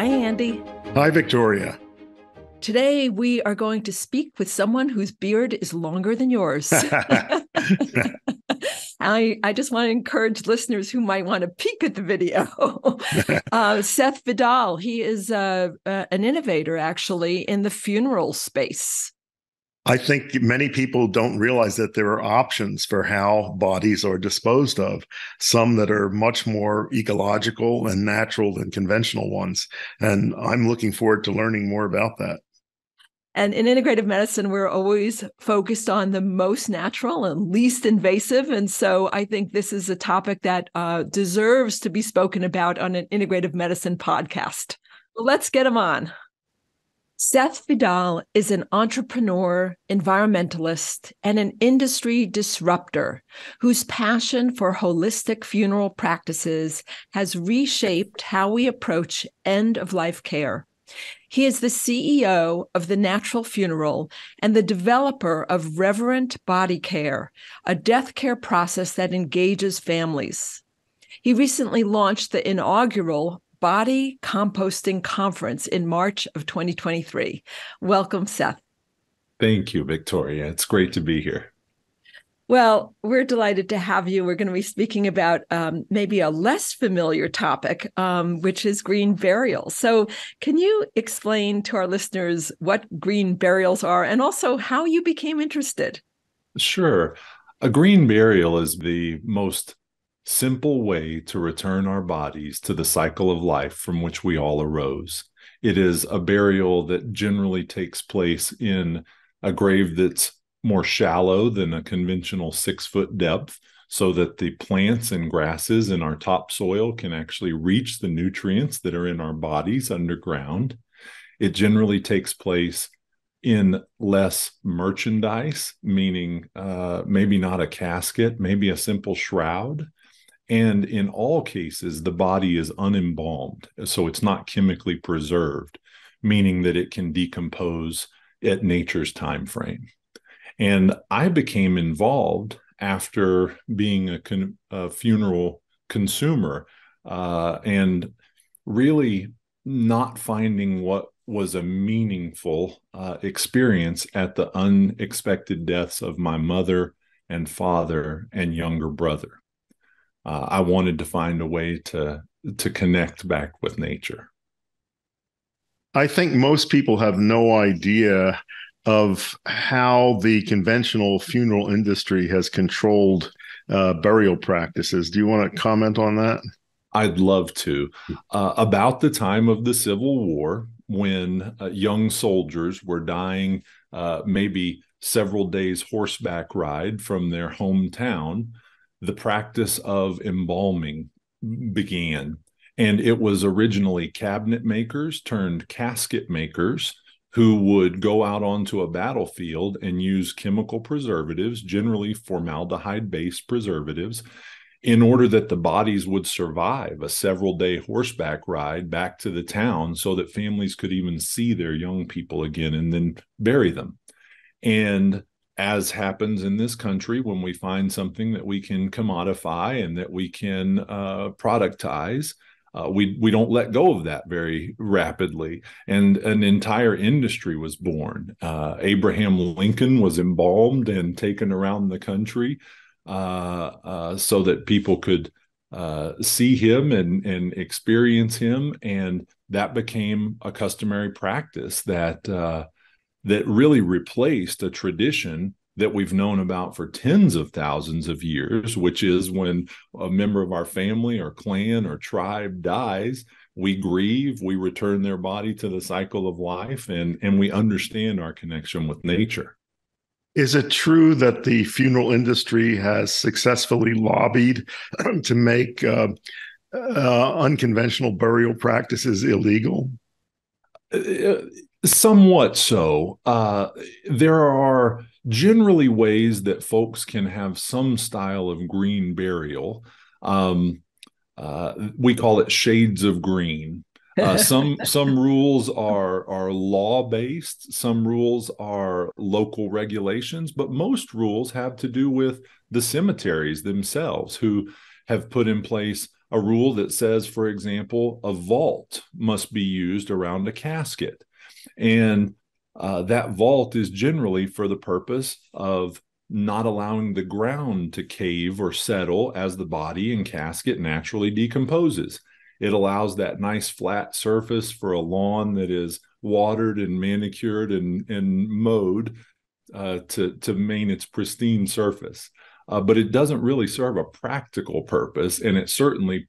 Hi, Andy. Hi, Victoria. Today, we are going to speak with someone whose beard is longer than yours. I just want to encourage listeners who might want to peek at the video. Seth Viddal, he is an innovator, actually, in the funeral space. I think many people don't realize that there are options for how bodies are disposed of, some that are much more ecological and natural than conventional ones. And I'm looking forward to learning more about that. And in integrative medicine, we're always focused on the most natural and least invasive. And so I think this is a topic that deserves to be spoken about on an integrative medicine podcast. Well, let's get him on. Seth Viddal is an entrepreneur, environmentalist, and an industry disruptor whose passion for holistic funeral practices has reshaped how we approach end-of-life care. He is the CEO of The Natural Funeral and the developer of Reverent Body Care, a death care process that engages families. He recently launched the inaugural Body Composting Conference in March of 2023. Welcome, Seth. Thank you, Victoria. It's great to be here. Well, we're delighted to have you. We're going to be speaking about maybe a less familiar topic, which is green burials. So can you explain to our listeners what green burials are and also how you became interested? Sure. A green burial is the most simple way to return our bodies to the cycle of life from which we all arose. It is a burial that generally takes place in a grave that's more shallow than a conventional 6-foot depth, so that the plants and grasses in our topsoil can actually reach the nutrients that are in our bodies underground. It generally takes place in less merchandise, meaning maybe not a casket, maybe a simple shroud. And in all cases, the body is unembalmed, so it's not chemically preserved, meaning that it can decompose at nature's time frame. And I became involved after being a funeral consumer and really not finding what was a meaningful experience at the unexpected deaths of my mother and father and younger brother. I wanted to find a way to connect back with nature. I think most people have no idea of how the conventional funeral industry has controlled burial practices. Do you want to comment on that? I'd love to. About the time of the Civil War, when young soldiers were dying maybe several days horseback ride from their hometown, the practice of embalming began. And it was originally cabinet makers turned casket makers who would go out onto a battlefield and use chemical preservatives, generally formaldehyde-based preservatives, in order that the bodies would survive a several-day horseback ride back to the town so that families could even see their young people again and then bury them. And as happens in this country, when we find something that we can commodify and that we can productize, we don't let go of that very rapidly. And an entire industry was born. Abraham Lincoln was embalmed and taken around the country so that people could see him and experience him. And that became a customary practice that really replaced a tradition that we've known about for tens of thousands of years, which is when a member of our family or clan or tribe dies, we grieve, we return their body to the cycle of life, and we understand our connection with nature. Is it true that the funeral industry has successfully lobbied to make unconventional burial practices illegal? Somewhat so. There are generally ways that folks can have some style of green burial. We call it shades of green. Some rules are law-based, some rules are local regulations, but most rules have to do with the cemeteries themselves, who have put in place a rule that says, for example, a vault must be used around a casket. And that vault is generally for the purpose of not allowing the ground to cave or settle as the body and casket naturally decomposes. It allows that nice flat surface for a lawn that is watered and manicured and mowed to maintain its pristine surface. But it doesn't really serve a practical purpose, and it certainly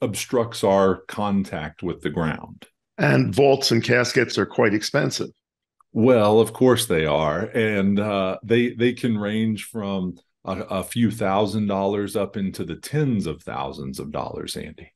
obstructs our contact with the ground. And vaults and caskets are quite expensive. Well, of course they are, and they can range from a few $1,000s up into the tens of thousands of dollars, Andy.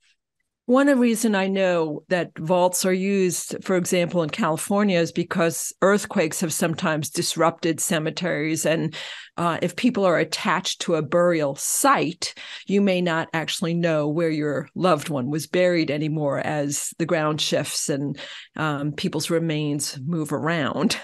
One reason I know that vaults are used, for example, in California is because earthquakes have sometimes disrupted cemeteries. And if people are attached to a burial site, you may not actually know where your loved one was buried anymore as the ground shifts and people's remains move around.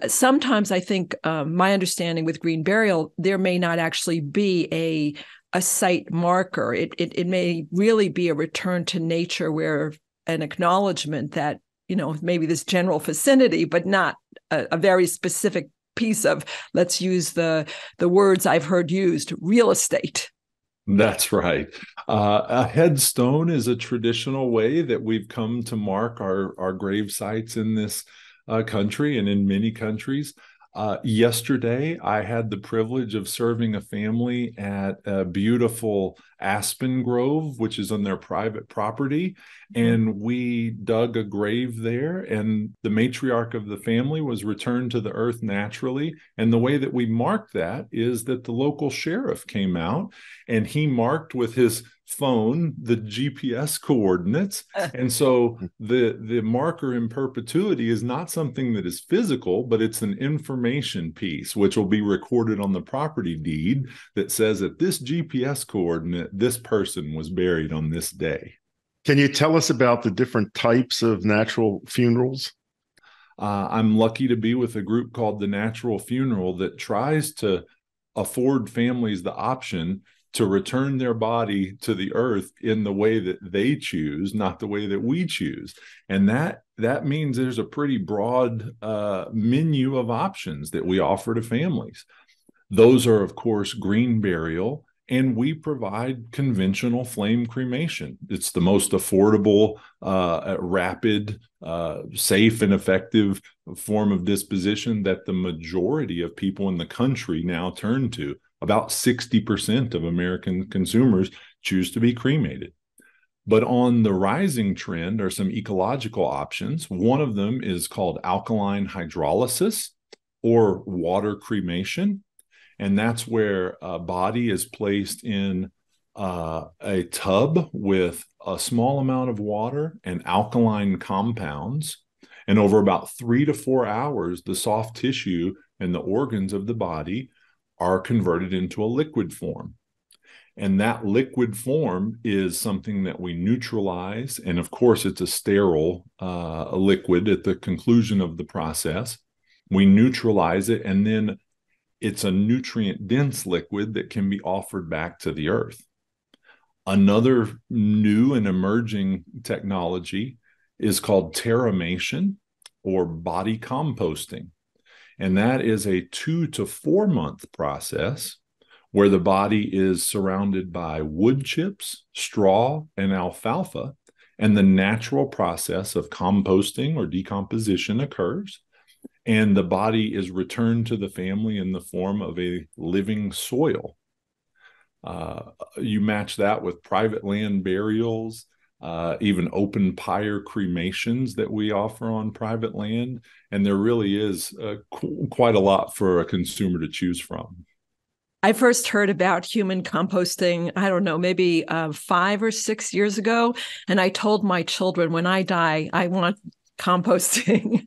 Sometimes I think my understanding with green burial, there may not actually be a site marker. It may really be a return to nature, where an acknowledgement that, maybe this general vicinity, but not a very specific piece of, let's use the words I've heard used, real estate. That's right. A headstone is a traditional way that we've come to mark our grave sites in this country and in many countries. Yesterday, I had the privilege of serving a family at a beautiful aspen grove, which is on their private property. And we dug a grave there, and the matriarch of the family was returned to the earth naturally. And the way that we marked that is that the local sheriff came out and he marked with his phone the GPS coordinates. And so the marker in perpetuity is not something that is physical, but it's an information piece, which will be recorded on the property deed that says at this GPS coordinate, this person was buried on this day. Can you tell us about the different types of natural funerals? I'm lucky to be with a group called the Natural Funeral that tries to afford families the option to return their body to the earth in the way that they choose, not the way that we choose. And that means there's a pretty broad menu of options that we offer to families. Those are, of course, green burial, and we provide conventional flame cremation. It's the most affordable, rapid, safe, and effective form of disposition that the majority of people in the country now turn to. About 60% of American consumers choose to be cremated. But on the rising trend are some ecological options. One of them is called alkaline hydrolysis or water cremation. And that's where a body is placed in a tub with a small amount of water and alkaline compounds. And over about 3 to 4 hours, the soft tissue and the organs of the body are converted into a liquid form. And that liquid form is something that we neutralize. And of course, it's a sterile liquid at the conclusion of the process. We neutralize it, and then it's a nutrient-dense liquid that can be offered back to the earth. Another new and emerging technology is called terramation or body composting. And that is a 2 to 4 month process where the body is surrounded by wood chips, straw, and alfalfa, and the natural process of composting or decomposition occurs. And the body is returned to the family in the form of a living soil. You match that with private land burials, even open pyre cremations that we offer on private land. And there really is quite a lot for a consumer to choose from. I first heard about human composting, I don't know, maybe 5 or 6 years ago. And I told my children, when I die, I want composting.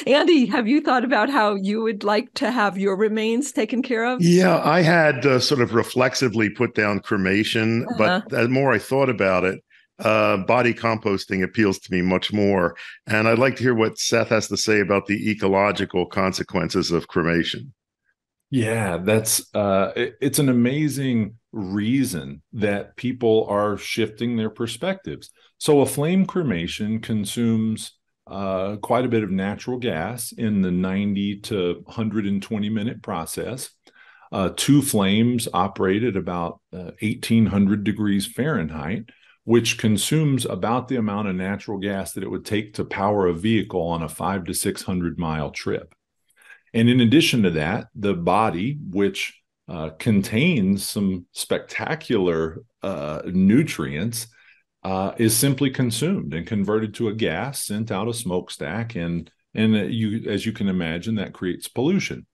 Andy, have you thought about how you would like to have your remains taken care of? Yeah, I had sort of reflexively put down cremation, but the more I thought about it, body composting appeals to me much more. And I'd like to hear what Seth has to say about the ecological consequences of cremation. Yeah, it's an amazing reason that people are shifting their perspectives. So a flame cremation consumes quite a bit of natural gas in the 90 to 120 minute process. Two flames operate at about 1800 degrees Fahrenheit, which consumes about the amount of natural gas that it would take to power a vehicle on a 500 to 600 mile trip. And in addition to that, the body, which contains some spectacular nutrients, is simply consumed and converted to a gas sent out a smokestack. And as you can imagine, that creates pollution.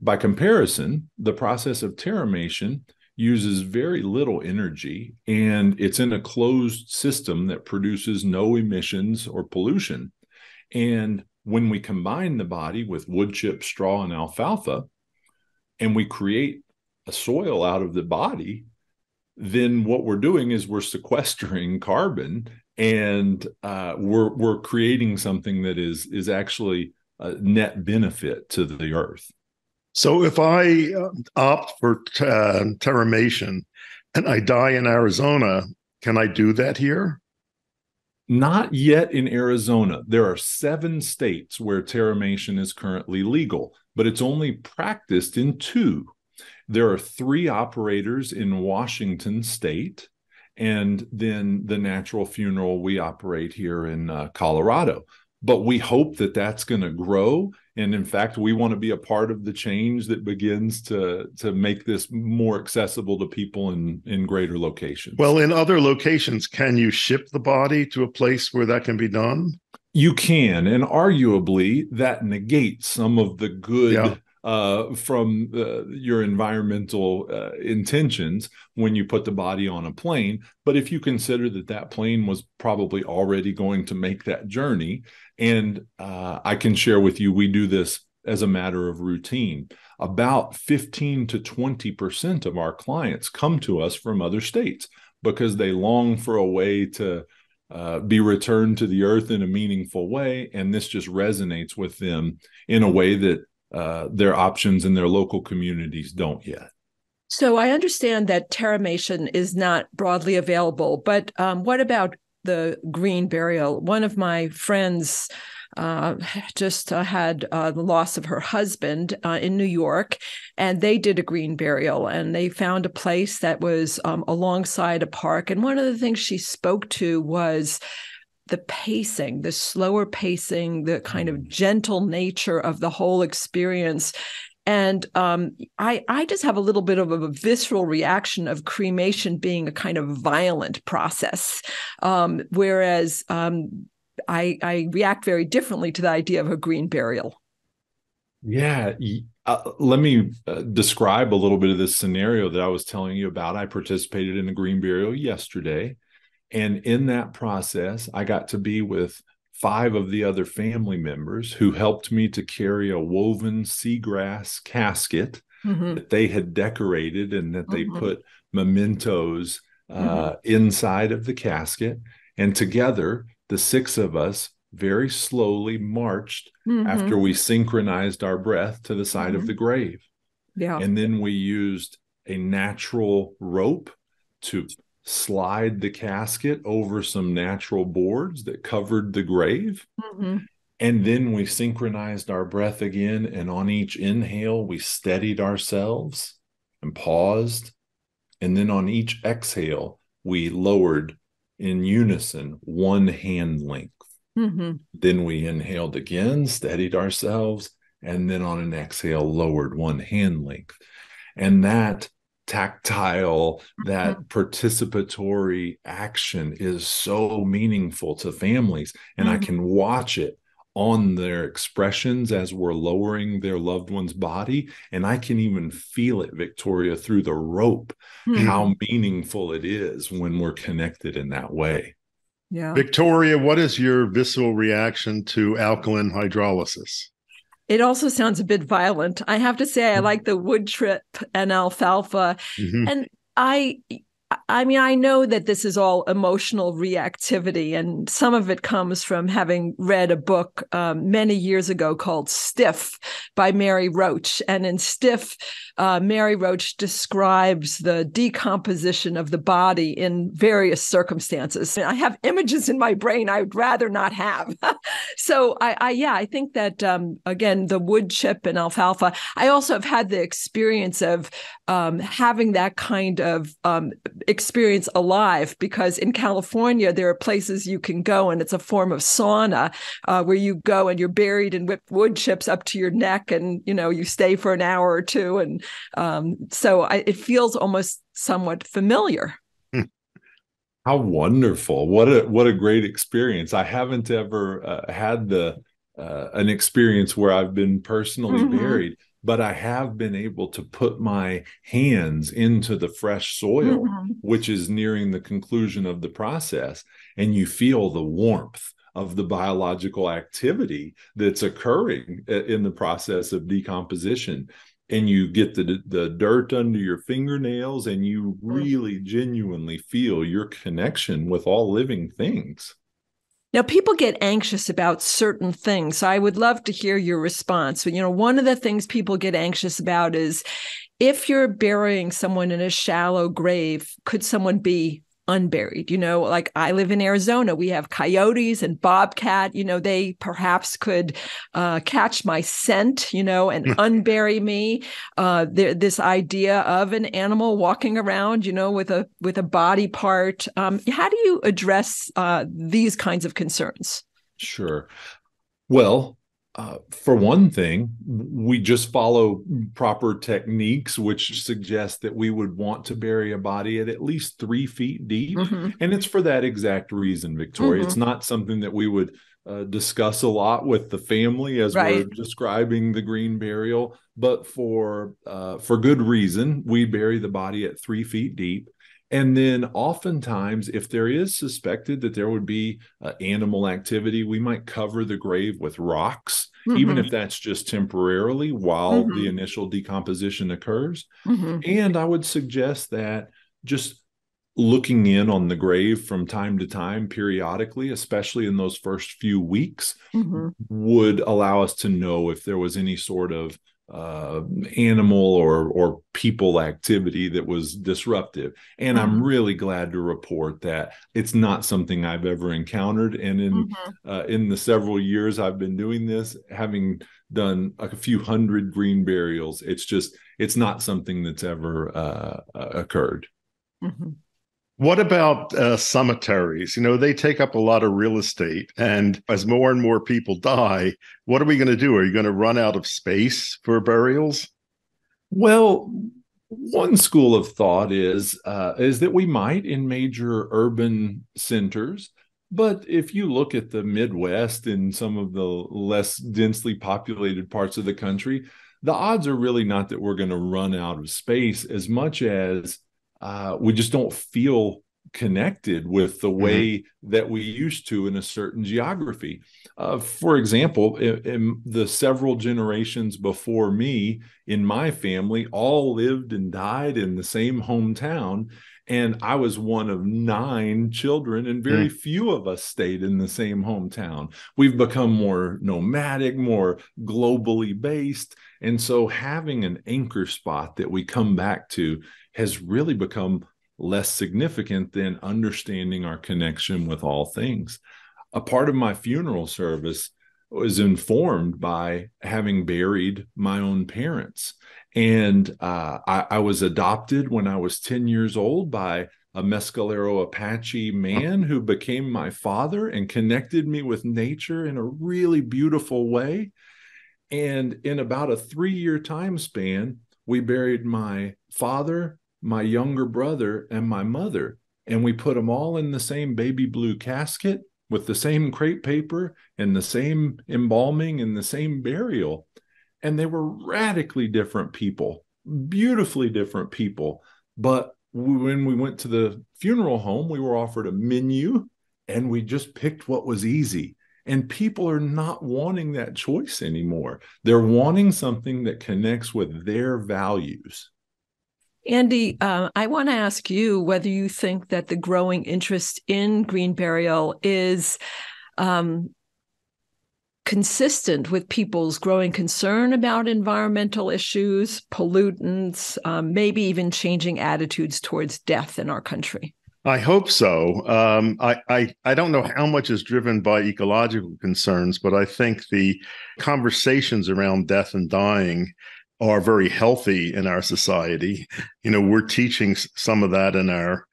By comparison, the process of terramation uses very little energy, and it's in a closed system that produces no emissions or pollution. And when we combine the body with wood chip, straw, and alfalfa, and we create a soil out of the body, then what we're doing is we're sequestering carbon, and we're creating something that is actually a net benefit to the earth. So if I opt for terramation and I die in Arizona, can I do that here? Not yet in Arizona. There are 7 states where terramation is currently legal, but it's only practiced in 2. There are 3 operators in Washington state, and then the natural funeral we operate here in Colorado. But we hope that that's going to grow. And in fact, we want to be a part of the change that begins to make this more accessible to people in greater locations. Well, in other locations, can you ship the body to a place where that can be done? You can, and arguably that negates some of the good from your environmental intentions when you put the body on a plane. But if you consider that plane was probably already going to make that journey, and I can share with you, we do this as a matter of routine. About 15 to 20% of our clients come to us from other states because they long for a way to be returned to the earth in a meaningful way. And this just resonates with them in a way that their options in their local communities don't yet. So I understand that terramation is not broadly available, but what about the green burial? One of my friends just had the loss of her husband in New York, and they did a green burial, and they found a place that was alongside a park. And one of the things she spoke to was the pacing, the slower pacing, the kind of gentle nature of the whole experience. And I just have a little bit of a visceral reaction of cremation being a kind of violent process, whereas I react very differently to the idea of a green burial. Yeah. Let me describe a little bit of this scenario that I was telling you about. I participated in a green burial yesterday. And in that process, I got to be with 5 of the other family members who helped me to carry a woven seagrass casket that they had decorated, and that they put mementos inside of the casket. And together, the 6 of us very slowly marched after we synchronized our breath to the side of the grave. Yeah. And then we used a natural rope to slide the casket over some natural boards that covered the grave. And then we synchronized our breath again. And on each inhale, we steadied ourselves and paused. And then on each exhale, we lowered in unison 1 hand length. Then we inhaled again, steadied ourselves, and then on an exhale, lowered 1 hand length. And that tactile, that participatory action is so meaningful to families. And I can watch it on their expressions as we're lowering their loved one's body. And I can even feel it, Victoria, through the rope, how meaningful it is when we're connected in that way. Yeah. Victoria, what is your visceral reaction to alkaline hydrolysis? It also sounds a bit violent. I have to say, I like the wood chip and alfalfa. And I mean, I know that this is all emotional reactivity, and some of it comes from having read a book many years ago called Stiff by Mary Roach. And in Stiff, Mary Roach describes the decomposition of the body in various circumstances. I have images in my brain I would rather not have. So I think that, again, the wood chip and alfalfa, I also have had the experience of having that kind of experience alive, because in California there are places you can go and it's a form of sauna where you go and you're buried in whipped wood chips up to your neck, and you stay for an hour or two, and it feels almost somewhat familiar. How wonderful. What a great experience. I haven't ever had an experience where I've been personally buried, but I have been able to put my hands into the fresh soil, which is nearing the conclusion of the process, and you feel the warmth of the biological activity that's occurring in the process of decomposition. And you get the dirt under your fingernails, and you really genuinely feel your connection with all living things. Now, people get anxious about certain things. So I would love to hear your response. One of the things people get anxious about is, if you're burying someone in a shallow grave, could someone be unburied? Like I live in Arizona, we have coyotes and bobcat, they perhaps could catch my scent, and unbury me. This idea of an animal walking around, with a body part. How do you address these kinds of concerns? Sure. Well, for one thing, we just follow proper techniques, which suggest that we would want to bury a body at least 3 feet deep. And it's for that exact reason, Victoria. It's not something that we would discuss a lot with the family as we're describing the green burial, but for good reason, we bury the body at 3 feet deep. And then oftentimes, if there is suspected that there would be animal activity, we might cover the grave with rocks, even if that's just temporarily while the initial decomposition occurs. And I would suggest that just looking in on the grave from time to time, periodically, especially in those first few weeks, would allow us to know if there was any sort of animal or people activity that was disruptive. And I'm really glad to report that it's not something I've ever encountered. And in the several years I've been doing this, having done a few hundred green burials, it's not something that's ever occurred. What about cemeteries? They take up a lot of real estate. And as more and more people die, what are we going to do? Are you going to run out of space for burials? Well, one school of thought is that we might in major urban centers. But if you look at the Midwest and some of the less densely populated parts of the country, the odds are really not that we're going to run out of space as much as we just don't feel connected with the way that we used to in a certain geography. For example, in the several generations before me in my family, all lived and died in the same hometown. And I was one of 9 children, and very few of us stayed in the same hometown. We've become more nomadic, more globally based. And so having an anchor spot that we come back to has really become less significant than understanding our connection with all things. A part of my funeral service was informed by having buried my own parents. And I was adopted when I was 10 years old by a Mescalero Apache man who became my father and connected me with nature in a really beautiful way. And in about a 3-year time span, we buried my father, my younger brother, and my mother. And we put them all in the same baby blue casket with the same crepe paper and the same embalming and the same burial. And they were radically different people, beautifully different people. But when we went to the funeral home, we were offered a menu and we just picked what was easy. And people are not wanting that choice anymore. They're wanting something that connects with their values. Andy, I want to ask you whether you think that the growing interest in green burial is consistent with people's growing concern about environmental issues, pollutants, maybe even changing attitudes towards death in our country. I hope so. I don't know how much is driven by ecological concerns, but I think the conversations around death and dying are very healthy in our society. We're teaching some of that in our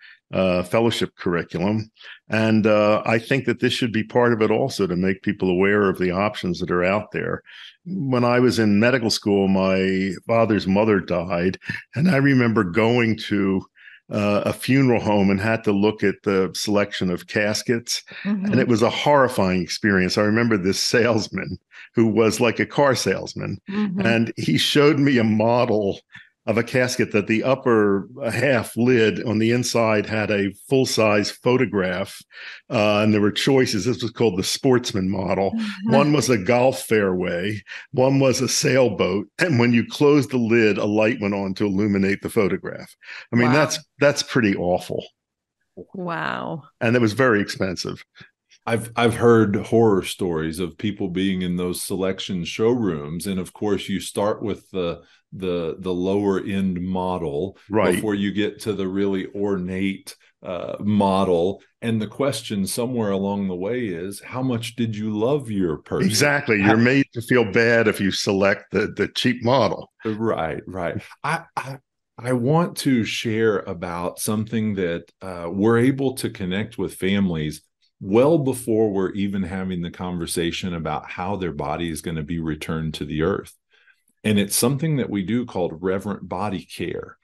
fellowship curriculum. And I think that this should be part of it also, to make people aware of the options that are out there. When I was in medical school, my father's mother died, and I remember going to a funeral home and had to look at the selection of caskets. Mm-hmm. And it was a horrifying experience. I remember this salesman who was like a car salesman. Mm-hmm. And he showed me a model of a casket that the upper half lid on the inside had a full-size photograph. And there were choices. This was called the sportsman model. Mm-hmm. One was a golf fairway. One was a sailboat. And when you closed the lid, a light went on to illuminate the photograph. I mean, wow. That's pretty awful. Wow. And it was very expensive. I've heard horror stories of people being in those selection showrooms, and of course you start with the lower end model, right, before you get to the really ornate model. And the question somewhere along the way is, how much did you love your person? Exactly. You're made to feel bad if you select the cheap model. Right. I want to share about something that we're able to connect with families well before we're even having the conversation about how their body is going to be returned to the earth. And it's something that we do called reverent body care.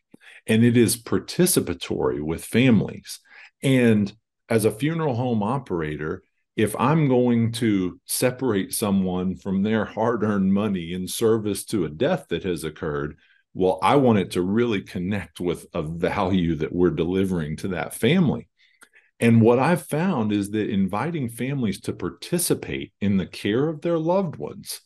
And it is participatory with families. And as a funeral home operator, if I'm going to separate someone from their hard-earned money in service to a death that has occurred, well, I want it to really connect with a value that we're delivering to that family. And what I've found is that inviting families to participate in the care of their loved ones,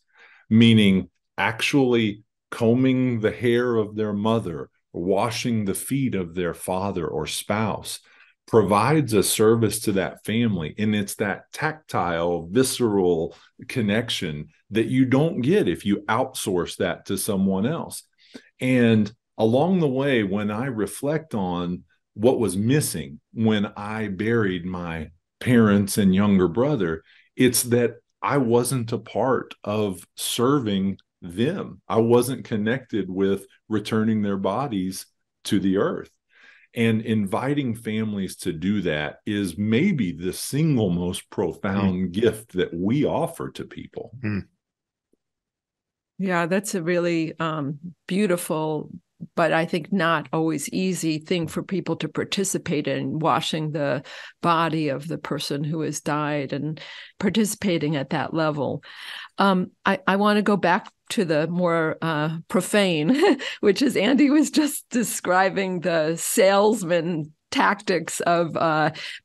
meaning actually combing the hair of their mother, or washing the feet of their father or spouse, provides a service to that family. And it's that tactile, visceral connection that you don't get if you outsource that to someone else. And along the way, when I reflect on what was missing when I buried my parents and younger brother, it's that I wasn't a part of serving them. I wasn't connected with returning their bodies to the earth. And inviting families to do that is maybe the single most profound gift that we offer to people. Yeah, that's a really beautiful, but I think not always easy thing for people to participate in, washing the body of the person who has died and participating at that level. I want to go back to the more profane, which is Andy was just describing the salesman tactics of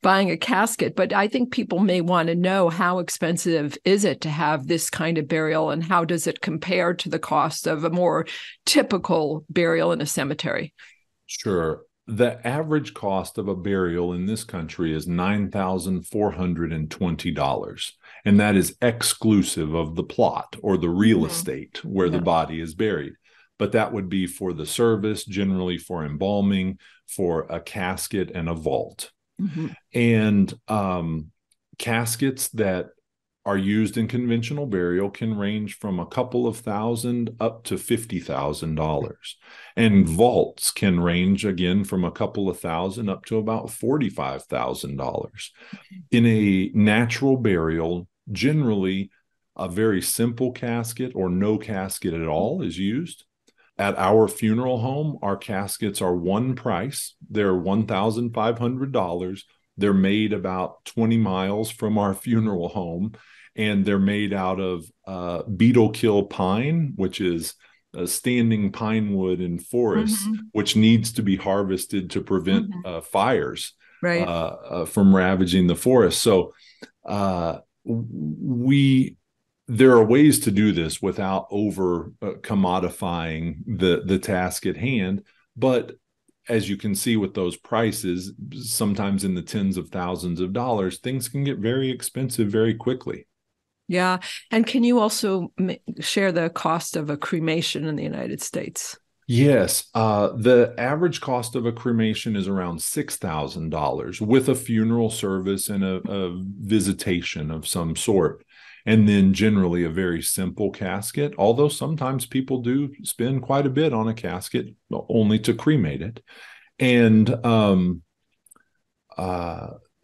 buying a casket. But I think people may want to know, how expensive is it to have this kind of burial, and how does it compare to the cost of a more typical burial in a cemetery? Sure. The average cost of a burial in this country is $9,420. And that is exclusive of the plot or the real estate where the body is buried. But that would be for the service, generally for embalming, for a casket and a vault. And caskets that are used in conventional burial can range from a couple of thousand up to $50,000. And vaults can range again from a couple of thousand up to about $45,000. In a natural burial, generally a very simple casket or no casket at all is used. At our funeral home, our caskets are one price. They're $1,500. They're made about 20 miles from our funeral home, and they're made out of beetle kill pine, which is a standing pine wood in forests, which needs to be harvested to prevent fires from ravaging the forest. So there are ways to do this without over commodifying the task at hand, but as you can see with those prices, sometimes in the tens of thousands of dollars, things can get very expensive very quickly. Yeah. And can you also share the cost of a cremation in the United States? Yes. The average cost of a cremation is around $6,000 with a funeral service and a visitation of some sort. And then generally a very simple casket, although sometimes people do spend quite a bit on a casket only to cremate it. And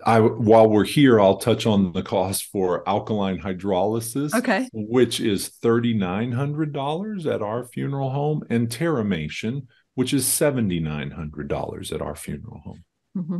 while we're here, I'll touch on the cost for alkaline hydrolysis, okay, which is $3,900 at our funeral home, and terramation, which is $7,900 at our funeral home. Mm-hmm.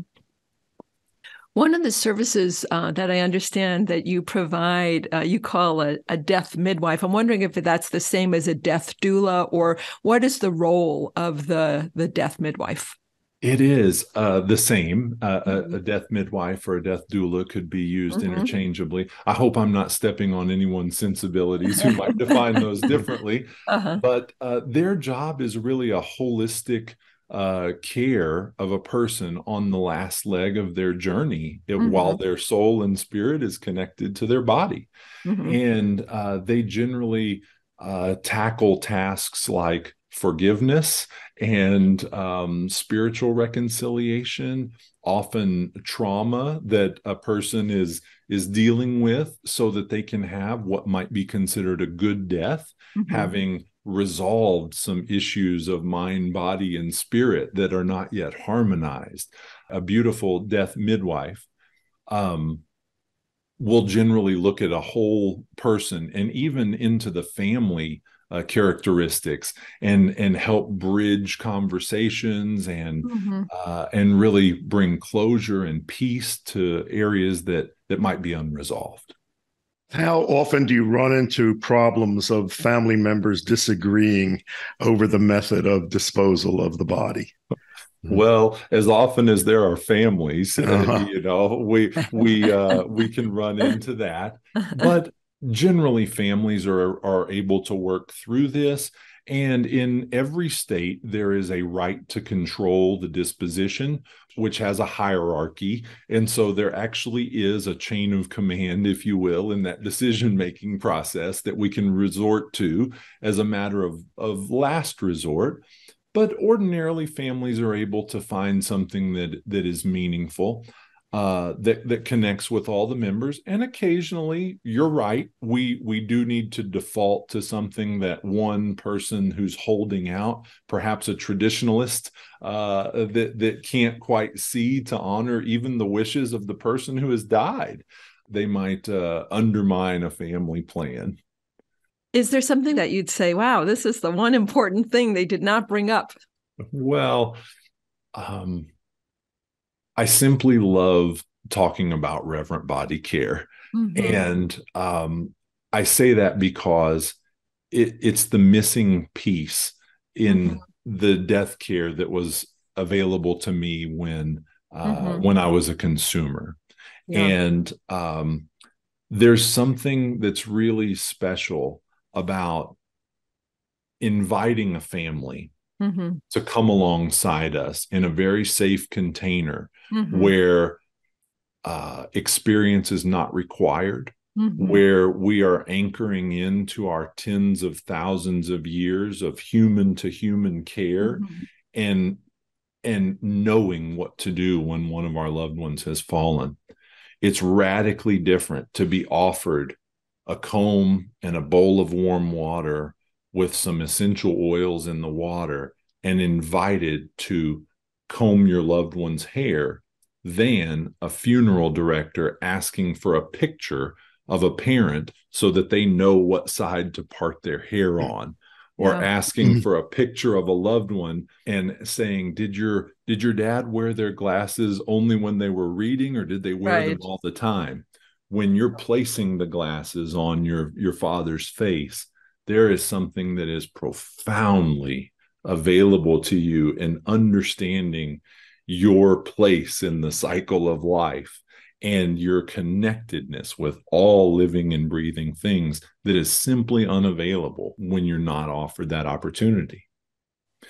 One of the services that I understand that you provide, you call a death midwife. I'm wondering if that's the same as a death doula, or what is the role of the death midwife? It is the same. A death midwife or a death doula could be used interchangeably. I hope I'm not stepping on anyone's sensibilities who might define those differently. But their job is really a holistic care of a person on the last leg of their journey while their soul and spirit is connected to their body. And they generally tackle tasks like forgiveness and spiritual reconciliation, often trauma that a person is dealing with, so that they can have what might be considered a good death, having resolved some issues of mind, body, and spirit that are not yet harmonized. A beautiful death midwife will generally look at a whole person and even into the family characteristics and help bridge conversations and really bring closure and peace to areas that might be unresolved. How often do you run into problems of family members disagreeing over the method of disposal of the body? Well, as often as there are families, we can run into that, but generally families are able to work through this. And in every state, there is a right to control the disposition, which has a hierarchy. And so there actually is a chain of command, if you will, in that decision-making process that we can resort to as a matter of last resort. But ordinarily, families are able to find something that is meaningful, that connects with all the members. And occasionally, you're right, we do need to default to something that one person who's holding out, perhaps a traditionalist, that can't quite see to honor even the wishes of the person who has died. They might undermine a family plan. Is there something that you'd say, wow, this is the one important thing they did not bring up? Well, I simply love talking about reverent body care. And I say that because it's the missing piece in the death care that was available to me when I was a consumer. And there's something that's really special about inviting a family to come alongside us in a very safe container where experience is not required, where we are anchoring into our tens of thousands of years of human to human care and knowing what to do when one of our loved ones has fallen. It's radically different to be offered a comb and a bowl of warm water with some essential oils in the water and invited to comb your loved one's hair than a funeral director asking for a picture of a parent so that they know what side to part their hair on, or asking for a picture of a loved one and saying, did your dad wear their glasses only when they were reading, or did they wear them all the time? When you're placing the glasses on your father's face, there is something that is profoundly available to you in understanding your place in the cycle of life and your connectedness with all living and breathing things that is simply unavailable when you're not offered that opportunity.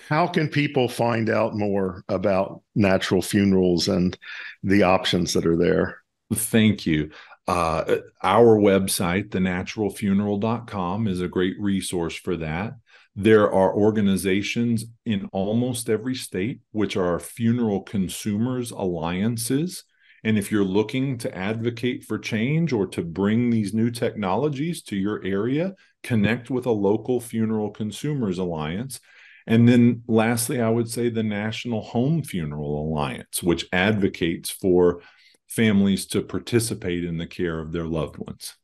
How can people find out more about natural funerals and the options that are there? Thank you. Our website, thenaturalfuneral.com, is a great resource for that. There are organizations in almost every state, which are funeral consumers alliances. And if you're looking to advocate for change or to bring these new technologies to your area, connect with a local funeral consumers alliance. And then lastly, I would say the National Home Funeral Alliance, which advocates for families to participate in the care of their loved ones.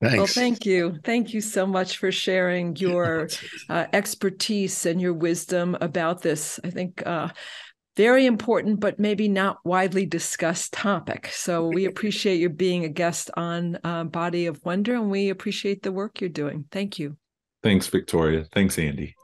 Thanks. Well, thank you. Thank you so much for sharing your expertise and your wisdom about this. I think very important, but maybe not widely discussed topic. So we appreciate you being a guest on Body of Wonder, and we appreciate the work you're doing. Thank you. Thanks, Victoria. Thanks, Andy.